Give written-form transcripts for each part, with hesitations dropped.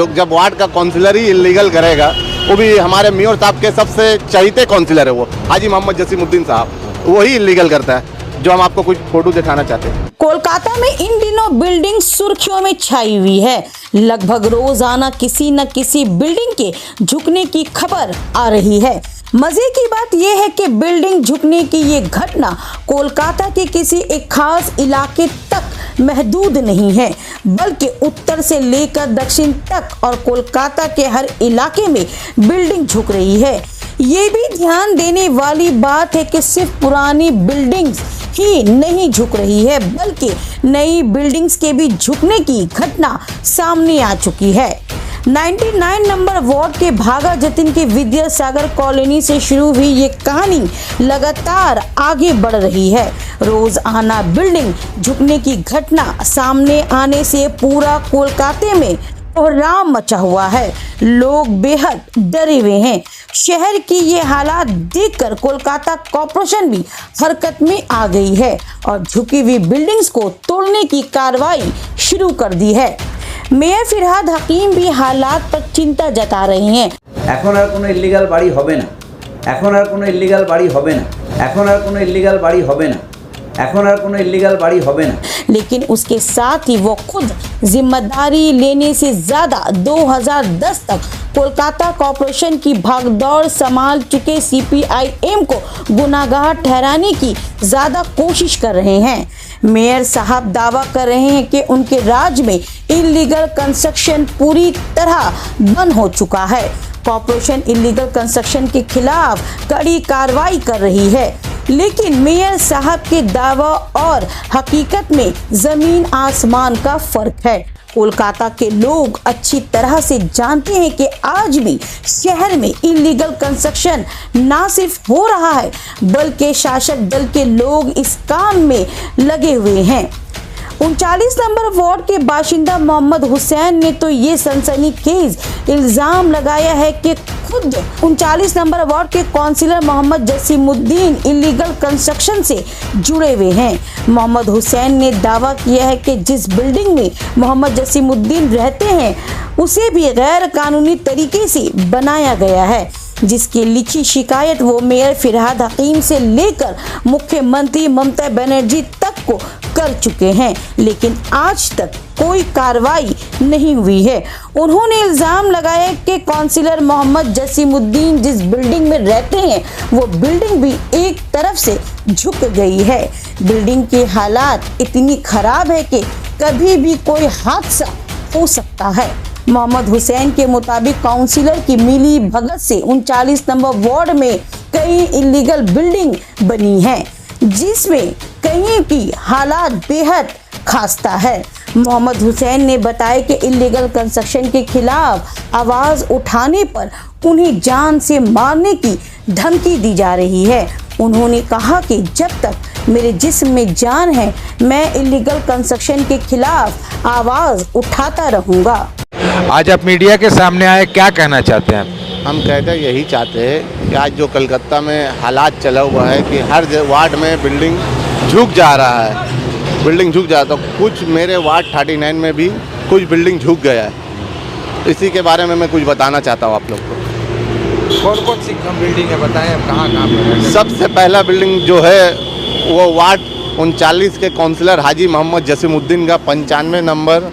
जो जब वार्ड का काउंसिलर ही इलीगल करेगा, वो भी हमारे मेयर साहब के सबसे चहीते काउंसिलर है वो हाजी मोहम्मद जसीमुद्दीन साहब, वही इलीगल करता है, जो हम आपको कुछ फोटो दिखाना चाहते हैं। कोलकाता में इन दिनों बिल्डिंग सुर्खियों में छाई हुई है। लगभग रोजाना किसी न किसी बिल्डिंग के झुकने की खबर आ रही है। मजे की बात यह है कि बिल्डिंग झुकने की ये घटना कोलकाता के किसी एक खास इलाके तक महदूद नहीं है, बल्कि उत्तर से लेकर दक्षिण तक और कोलकाता के हर इलाके में बिल्डिंग झुक रही है। ये भी ध्यान देने वाली बात है कि सिर्फ पुरानी बिल्डिंग्स ही नहीं झुक रही है, बल्कि नई बिल्डिंग्स के भी झुकने की घटना सामने आ चुकी है। 99 नंबर वार्ड के भागा जतिन के विद्यासागर कॉलोनी से शुरू हुई ये कहानी लगातार आगे बढ़ रही है। रोजाना बिल्डिंग झुकने की घटना सामने आने से पूरा कोलकाता में कोहराम मचा हुआ है। लोग बेहद डरे हुए हैं। शहर की ये हालात देखकर कोलकाता कॉर्पोरेशन भी हरकत में आ गई है और झुकी हुई बिल्डिंग्स को तोड़ने की कार्रवाई शुरू कर दी है। मेयर फिरहाद हकीम भी हालात पर चिंता जता रहे हैं। এখন আর কোনো ইল্লিগাল বাড়ি হবে না, এখন আর কোনো ইল্লিগাল বাড়ি হবে না, এখন আর কোনো ইল্লিগাল বাড়ি হবে না, এখন আর কোনো ইল্লিগাল বাড়ি হবে না। लेकिन उसके साथ ही वो खुद जिम्मेदारी लेने से ज्यादा 2010 तक कोलकाता कॉर्पोरेशन की भागदौड़ संभाल चुके CPIM को गुनाहगार ठहराने की ज्यादा कोशिश कर रहे हैं। मेयर साहब दावा कर रहे हैं कि उनके राज्य में इलीगल कंस्ट्रक्शन पूरी तरह बंद हो चुका है। कॉर्पोरेशन इलीगल कंस्ट्रक्शन के खिलाफ कड़ी कार्रवाई कर रही है, लेकिन मेयर साहब के दावा और हकीकत में जमीन आसमान का फर्क है। कोलकाता के लोग अच्छी तरह से जानते हैं कि आज भी शहर में इलीगल कंस्ट्रक्शन ना सिर्फ हो रहा है, बल्कि शासक दल के लोग इस काम में लगे हुए हैं। 39 नंबर वार्ड के बाशिंदा मोहम्मद हुसैन ने तो ये सनसनीखेज इल्जाम लगाया है कि खुद 39 नंबर वार्ड के councillor Mohammad Jasimuddin illegal construction से जुड़े हुए हैं। मोहम्मद हुसैन ने दावा किया है कि जिस बिल्डिंग में मोहम्मद जसीमुद्दीन रहते हैं उसे भी गैर कानूनी तरीके से बनाया गया है, जिसकी लिखी शिकायत वो मेयर फिरहाद हकीम से लेकर मुख्यमंत्री ममता बनर्जी तक को कर चुके हैं, लेकिन आज तक कोई कार्रवाई नहीं हुई है। उन्होंने इल्जाम लगाया कि काउंसिलर मोहम्मद जसीमुद्दीन जिस बिल्डिंग में रहते हैं वो बिल्डिंग भी एक तरफ से झुक गई है। बिल्डिंग की हालात इतनी खराब है कि कभी भी कोई हादसा हो सकता है। मोहम्मद हुसैन के मुताबिक काउंसिलर की मिली भगत से 39 नंबर वार्ड में कई इलीगल बिल्डिंग बनी है, जिसमें कई की हालात बेहद खस्ता है। मोहम्मद हुसैन ने बताया कि इलीगल कंस्ट्रक्शन के खिलाफ आवाज उठाने पर उन्हें जान से मारने की धमकी दी जा रही है। उन्होंने कहा कि जब तक मेरे जिस्म में जान है मैं इलीगल कंस्ट्रक्शन के खिलाफ आवाज उठाता रहूंगा। आज आप मीडिया के सामने आए, क्या कहना चाहते हैं? हम कहते यही चाहते हैं कि आज जो कलकत्ता में हालात चला हुआ है कि हर वार्ड में बिल्डिंग झुक जा रहा है, बिल्डिंग झुक जा, तो कुछ मेरे वार्ड 39 में भी कुछ बिल्डिंग झुक गया है। इसी के बारे में मैं कुछ बताना चाहता हूँ आप लोग को। कौन कौन सी बिल्डिंग है बताएं, अब कहाँ पे? सबसे पहला बिल्डिंग जो है वो वार्ड 39 के काउंसिलर हाजी मोहम्मद जसीमुद्दीन का 95 नंबर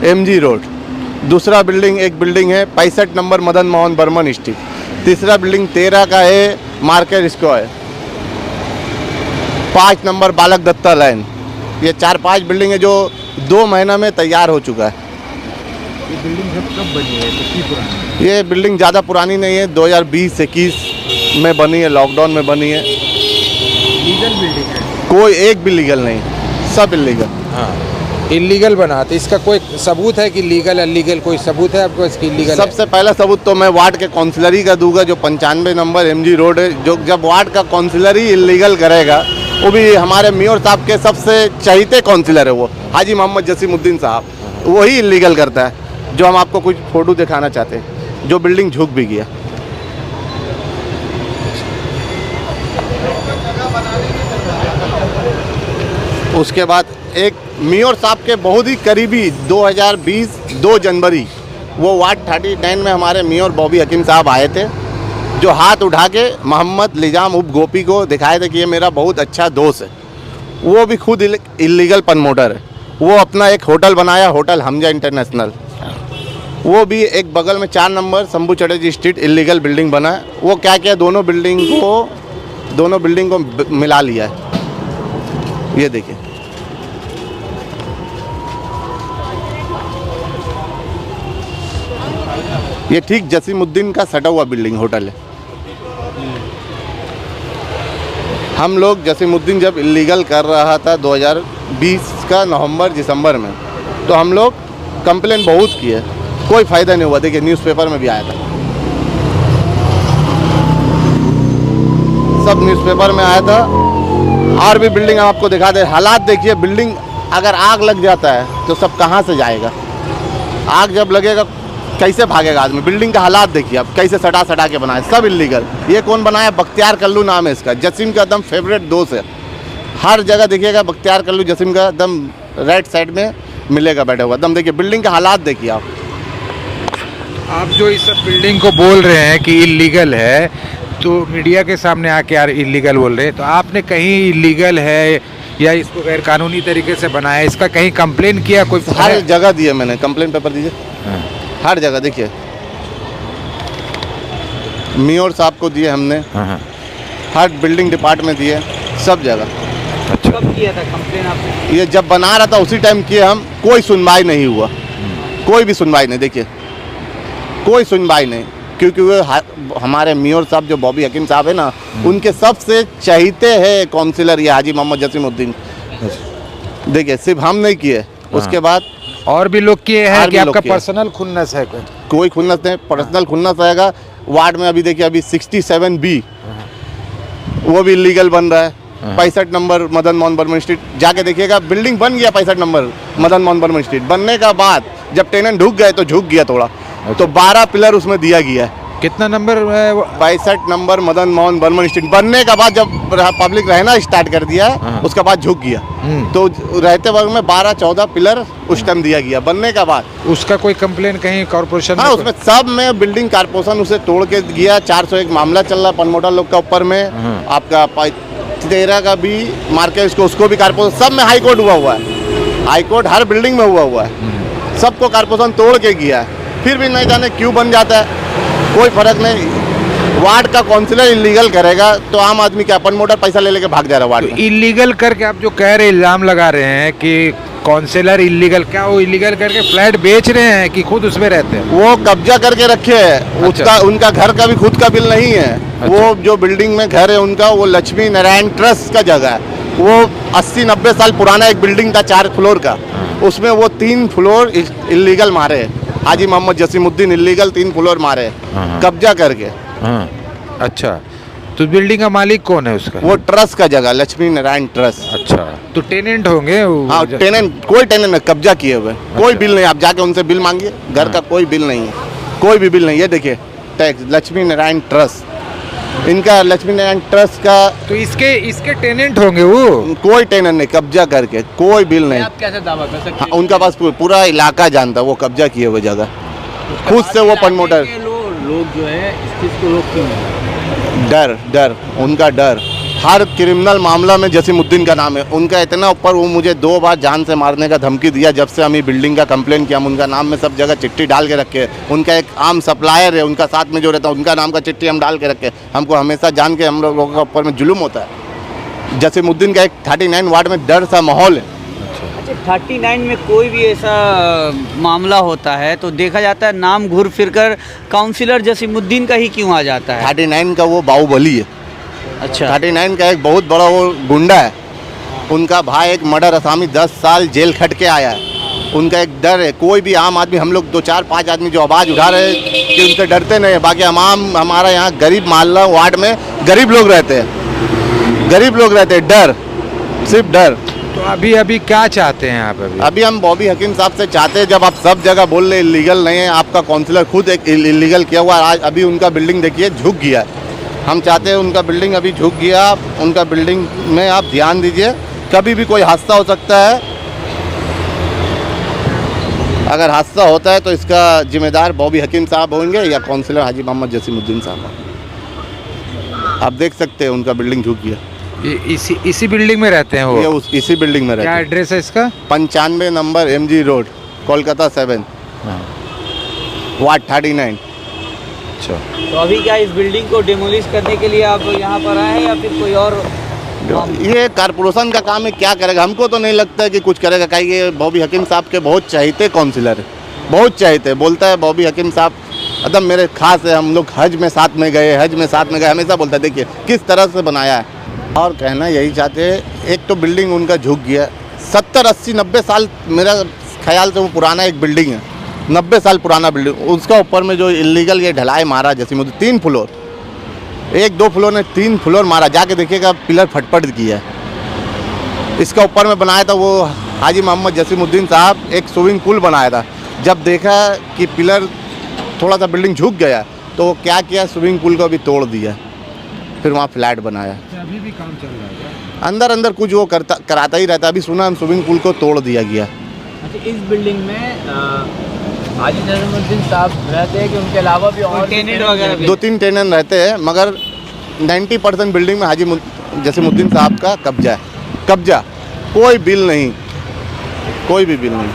MG रोड। दूसरा बिल्डिंग एक बिल्डिंग है 65 नंबर मदन मोहन बर्मन स्ट्रीट। तीसरा बिल्डिंग 13 का है मार्केट स्क्वायर। 5 नंबर बालक दत्ता लाइन। ये 4-5 बिल्डिंग है जो 2 महीना में तैयार हो चुका है। ये बिल्डिंग कब बनी है, कितनी पुरानी? ये बिल्डिंग ज़्यादा पुरानी नहीं है, 2020-21 में बनी है, लॉकडाउन में बनी है। लीगल बिल्डिंग है? कोई एक भी लीगल नहीं, सब इलीगल। हाँ, इलीगल बना, तो इसका कोई सबूत है कि लीगल अलीगल, कोई सबूत है आपको इसकी लीगल? सबसे पहला सबूत तो मैं वार्ड के काउंसिलर ही का दूंगा, जो 95 नंबर MG रोड है। जो जब वार्ड का काउंसिलर ही इलीगल करेगा, वो भी हमारे मेयर साहब के सबसे चहीते काउंसिलर है वो हाजी मोहम्मद जसीमुद्दीन साहब, वही इलीगल करता है, जो हम आपको कुछ फोटो दिखाना चाहते हैं, जो बिल्डिंग झुक भी गया। उसके बाद एक मेयर साहब के बहुत ही करीबी 2020 2 जनवरी वो वार्ड 39 में हमारे मेयर बॉबी हकीम साहब आए थे, जो हाथ उठा के मोहम्मद लिजाम उप गोपी को दिखाए थे कि ये मेरा बहुत अच्छा दोस्त है। वो भी खुद इलीगल प्रमोटर है। वो अपना एक होटल बनाया, होटल हमजा इंटरनेशनल। वो भी एक बगल में 4 number Shambhu Chatterjee street illegal building बना है। वो क्या किया, दोनों बिल्डिंग को मिला लिया है। ये देखिए, ये ठीक जसीमुद्दीन का सटा हुआ बिल्डिंग होटल है। हम लोग जसीमुद्दीन जब इलीगल कर रहा था 2020 का नवंबर दिसंबर में, तो हम लोग कंप्लेन बहुत किए, कोई फ़ायदा नहीं हुआ। देखिए न्यूज़पेपर में भी आया था, सब न्यूज़पेपर में आया था। और भी बिल्डिंग आपको दिखा दे, हालात देखिए। बिल्डिंग अगर आग लग जाता है तो सब कहाँ से जाएगा? आग जब लगेगा कैसे भागेगा आदमी? बिल्डिंग का हालात देखिए आप, कैसे सटा के बनाए, सब इलीगल। ये कौन बनाया? बख्तियार कल्लू नाम है इसका। जसीम का एकदम फेवरेट दोस्त है। हर जगह देखिएगा बख्तियार कल्लू जसीम का एकदम राइट साइड में मिलेगा बैठा हुआ। एकदम देखिए बिल्डिंग का हालात देखिए आप। आप जो इस सब बिल्डिंग को बोल रहे हैं कि इलीगल है, तो मीडिया के सामने आके यार इलीगल बोल रहे हैं, तो आपने कहीं इलीगल है या इसको गैर कानूनी तरीके से बनाया, इसका कहीं कंप्लेन किया? कोई हर जगह दिए मैंने कंप्लेन पेपर, दीजिए। हर जगह देखिए, मेयर साहब को दिए हमने, हर बिल्डिंग डिपार्टमेंट दिए, सब जगह। अच्छा, कब किया था कंप्लेन आपने? ये जब बना रहा था उसी टाइम किए हम। कोई सुनवाई नहीं हुआ, कोई भी सुनवाई नहीं। देखिए कोई सुनवाई नहीं, क्योंकि वो हमारे मेयर साहब जो बॉबी हकीम साहब है ना, उनके सबसे चहीते हैं काउंसिलर ये हाजी मोहम्मद जसीमुद्दीन। देखिए सिर्फ हम नहीं किए, उसके बाद और भी लोग किए हैं और कि भी लोग आपका किए। पर्सनल खुन्नस है कोई? कोई खुन्नस नहीं, पर्सनल खुन्नस रहेगा। वार्ड में अभी देखिए, अभी 67B वो भी इलीगल बन रहा है। 65 नंबर मदन मोहन बर्मन स्ट्रीट जाके देखिएगा, बिल्डिंग बन गया 65 नंबर मदन मोहन बर्मन स्ट्रीट। बनने का बाद जब टेनेंट ढुक गए तो झुक गया थोड़ा, तो 12 पिलर उसमें दिया गया है। कितना नंबर है वो? 65 नंबर मदन मोहन बर्मन स्ट्रीट बनने का बाद जब पब्लिक रहना स्टार्ट कर दिया, उसके बाद झुक गया। तो रहते वक्त में 12-14 पिलर उस टाइम दिया गया बनने का बाद। उसका कोई कंप्लेन कहीं कॉर्पोरेशन? हाँ, उसमें सब में बिल्डिंग कारपोरेशन उसे तोड़ के दिया। 401 मामला चल रहा है प्रमोटर लोग का ऊपर में। आपका 13 का भी मार्केट, उसको भी कारपोरेशन, सब में हाई कोर्ट हुआ है। हाई कोर्ट हर बिल्डिंग में हुआ है। सबको कारपोरेशन तोड़ के किया है, फिर भी नहीं जाने क्यों बन जाता है, कोई फर्क नहीं। वार्ड का काउंसिलर इलीगल करेगा तो आम आदमी क्या प्रमोटर पैसा ले लेके भाग जा रहा है वार्ड में। इलीगल करके आप जो कह रहे, इल्जाम लगा रहे हैं कि काउंसिलर इलीगल, क्या वो इलीगल करके फ्लैट बेच रहे हैं कि खुद उसमें रहते हैं? वो कब्जा करके रखे हैं। अच्छा। उनका घर का भी खुद का बिल नहीं है। अच्छा। वो जो बिल्डिंग में घर है उनका, वो लक्ष्मी नारायण ट्रस्ट का जगह है। वो 80-90 साल पुराना एक बिल्डिंग था 4 फ्लोर का, उसमें वो 3 फ्लोर इलीगल मारे। हाजी मोहम्मद जसीमुद्दीन इलीगल 3 फ्लोर मारे कब्जा करके। अच्छा, तो बिल्डिंग का मालिक कौन है उसका? वो ट्रस्ट का जगह लक्ष्मी नारायण ट्रस्ट। अच्छा, तो टेनेंट होंगे हाँ, टेनेंट, कोई टेनेंट नहीं, कब्जा किए हुए। कोई बिल नहीं, आप जाके उनसे बिल मांगिए, घर का कोई बिल नहीं है, कोई भी बिल नहीं। ये देखिए टैक्स लक्ष्मी नारायण ट्रस्ट, इनका लक्ष्मी नारायण ट्रस्ट का। तो इसके टेनेंट होंगे वो? कोई टेनेंट नहीं, कब्जा करके, कोई बिल नहीं। आप कैसे दावा कर सकते हाँ, उनका पास पूरा इलाका जानता है वो कब्जा किए हुए जगह, खुद से वो प्रमोटर। लोग जो है इस चीज़ को रोक क्यों नहीं? डर उनका डर। हर क्रिमिनल मामला में जसीमुद्दीन का नाम है उनका इतना ऊपर। वो मुझे 2 बार जान से मारने का धमकी दिया जब से हम ये बिल्डिंग का कंप्लेन किया। हम उनका नाम में सब जगह चिट्ठी डाल के रखे। उनका एक आम सप्लायर है उनका साथ में जो रहता है, उनका नाम का चिट्ठी हम डाल के रखे। हमको हमेशा जान के हम लोगों का ऊपर में जुल्म होता है। जसीमुद्दीन का एक 39 वार्ड में डर सा माहौल है। अच्छा, 39 में कोई भी ऐसा मामला होता है तो देखा जाता है नाम घूर फिर कर काउंसिलर जसीमुद्दीन का ही क्यों आ जाता है? 39 का वो बाहुबली है। अच्छा, 39 का एक बहुत बड़ा वो गुंडा है। उनका भाई एक मर्डर असामी 10 साल जेल खट के आया है। उनका एक डर है। कोई भी आम आदमी, हम लोग 2-4-5 आदमी जो आवाज़ उठा रहे हैं कि उनसे डरते नहीं है। बाकी हमारा यहाँ गरीब मोहल्ला वार्ड में गरीब लोग रहते हैं, डर, सिर्फ डर। तो अभी क्या चाहते हैं आप? अभी हम बॉबी हकीम साहब से चाहते हैं, जब आप सब जगह बोल रहे इलीगल नहीं है, आपका काउंसिलर खुद एक इलीगल किया हुआ है। आज अभी उनका बिल्डिंग देखिए झुक गया है। हम चाहते हैं उनका बिल्डिंग अभी झुक गया, उनका बिल्डिंग में आप ध्यान दीजिए, कभी भी कोई हादसा हो सकता है। अगर हादसा होता है तो इसका जिम्मेदार बॉबी हकीम साहब होंगे या काउंसलर हाजी मोहम्मद जसीमुद्दीन साहब। आप देख सकते हैं उनका बिल्डिंग झुक गया। इसी बिल्डिंग में रहते हैं ये वो? इसी बिल्डिंग में रहते क्या हैं। एड्रेस है इसका? 95 number MG road, Kolkata 7, ward 39। अच्छा, तो अभी क्या इस बिल्डिंग को डिमोलिश करने के लिए आप यहाँ पर आए हैं या फिर कोई और? ये कारपोरेशन का काम है, क्या करेगा? हमको तो नहीं लगता है कि कुछ करेगा। कहीं ये बॉबी हकीम साहब के बहुत चाहते काउंसिलर है, बहुत चाहते। बोलता है बॉबी हकीम साहब एकदम मेरे खास है, हम लोग हज में साथ में गए, हमेशा बोलता है। देखिए किस तरह से बनाया है। और कहना यही चाहते हैं, एक तो बिल्डिंग उनका झुक गया, 70, 80, 90 साल मेरा ख्याल से वो पुराना एक बिल्डिंग है, 90 साल पुराना बिल्डिंग। उसका ऊपर में जो इलीगल ये ढलाई मारा जसीमुद्दीन, 3 फ्लोर, 1-2 फ्लोर ने 3 फ्लोर मारा। जाके देखिएगा पिलर फटफट किया है। इसका ऊपर में बनाया था वो हाजी मोहम्मद जसीमुद्दीन साहब, एक स्विमिंग पूल बनाया था। जब देखा कि पिलर थोड़ा सा बिल्डिंग झुक गया तो वो क्या किया, स्विमिंग पूल को भी तोड़ दिया, फिर वहाँ फ्लैट बनाया। अभी भी काम चल रहा है? अंदर कुछ वो कराता ही रहता। अभी सुना हम स्विमिंग पूल को तोड़ दिया गया। अच्छा, इस बिल्डिंग में हाजी नजमुद्दीन साहब रहते हैं कि उनके अलावा भी और टेनेंट वगैरह भी? 2-3 टेनेंट रहते हैं, मगर 90% बिल्डिंग में हाजी जसीमुद्दीन साहब का कब्जा है। कब्जा, कोई बिल नहीं, कोई भी बिल नहीं।